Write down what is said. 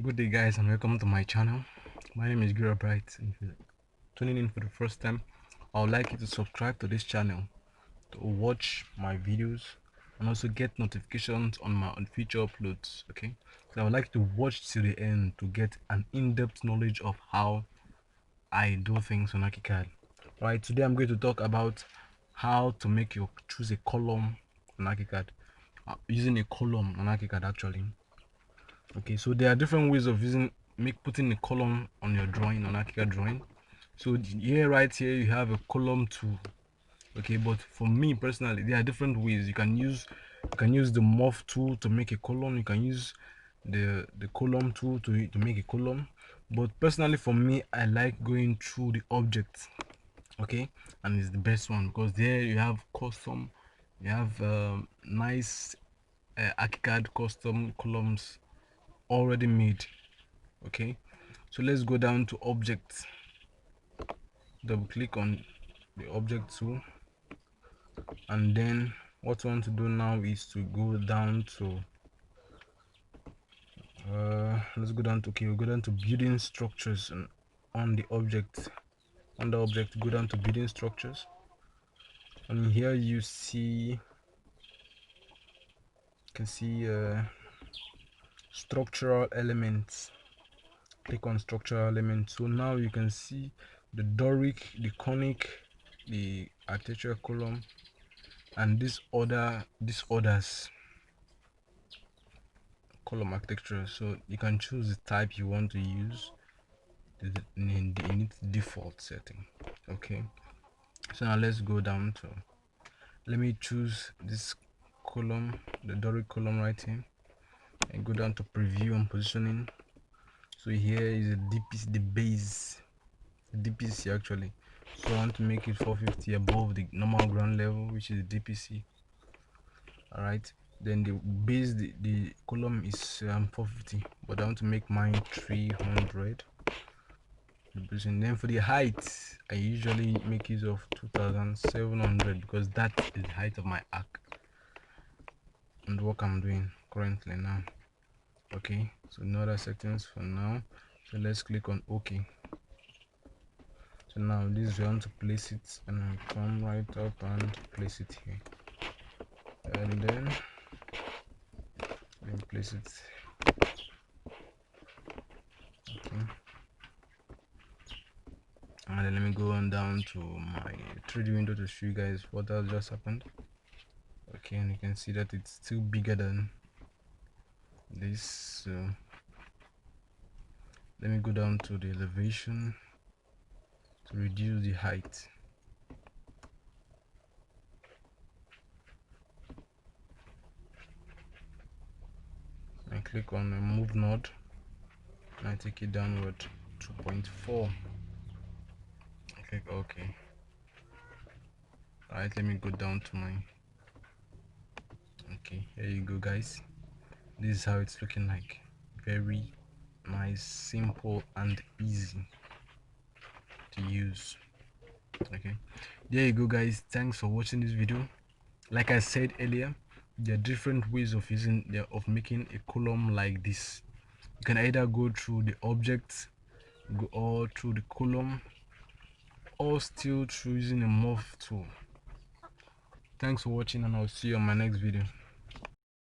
Good day, guys, and welcome to my channel. My name is Gira Bright, and if you're tuning in for the first time, I would like you to subscribe to this channel to watch my videos and also get notifications on my future uploads. Okay, so I would like to watch till the end to get an in-depth knowledge of how I do things on Archicad. Right, today I'm going to talk about how to choose a column on Archicad, using a column on Archicad actually. Okay, so there are different ways of putting a column on your drawing, on Archicad drawing. So here, right here, you have a column tool. Okay, but for me personally, there are different ways. You can use the morph tool to make a column. You can use the column tool to make a column. But personally, for me, I like going through the object. Okay, and it's the best one because there you have custom, you have nice Archicad custom columns already made. Okay, so let's go down to objects, double click on the object tool, and then what we want to do now is to go down to let's go down to, okay, we'll go down to building structures, and on the object, under object, go down to building structures, and here you can see structural elements. Click on structural elements. So now you can see the Doric, the conic, the architectural column, and these orders column architecture. So you can choose the type you want to use in its default setting. Okay, so now let's go down to, let me choose this column, the Doric column right here, and go down to preview and positioning. So here is the DPC, the base, the DPC actually. So I want to make it 450 above the normal ground level, which is the DPC. All right, then the base, the column is 450, but I want to make mine 300. And then for the height, I usually make use of 2700 because that is the height of my arc and what I'm doing currently now. Okay, so no other settings for now, so let's click on OK. So now this, we want to place it, and I come right up and place it here, and then place it. Okay, and then let me go on down to my 3D window to show you guys what has just happened. Okay, and you can see that it's still bigger than this. So let me go down to the elevation to reduce the height. I click on the move node and I take it downward 2.4. I click OK. Alright, let me go down to my, okay, here you go guys. This is how it's looking like. Very nice, simple and easy to use. Okay, there you go guys. Thanks for watching this video. Like I said earlier, there are different ways of making a column like this. You can either go through the object, or through the column, or still through using a morph tool. Thanks for watching, and I'll see you on my next video.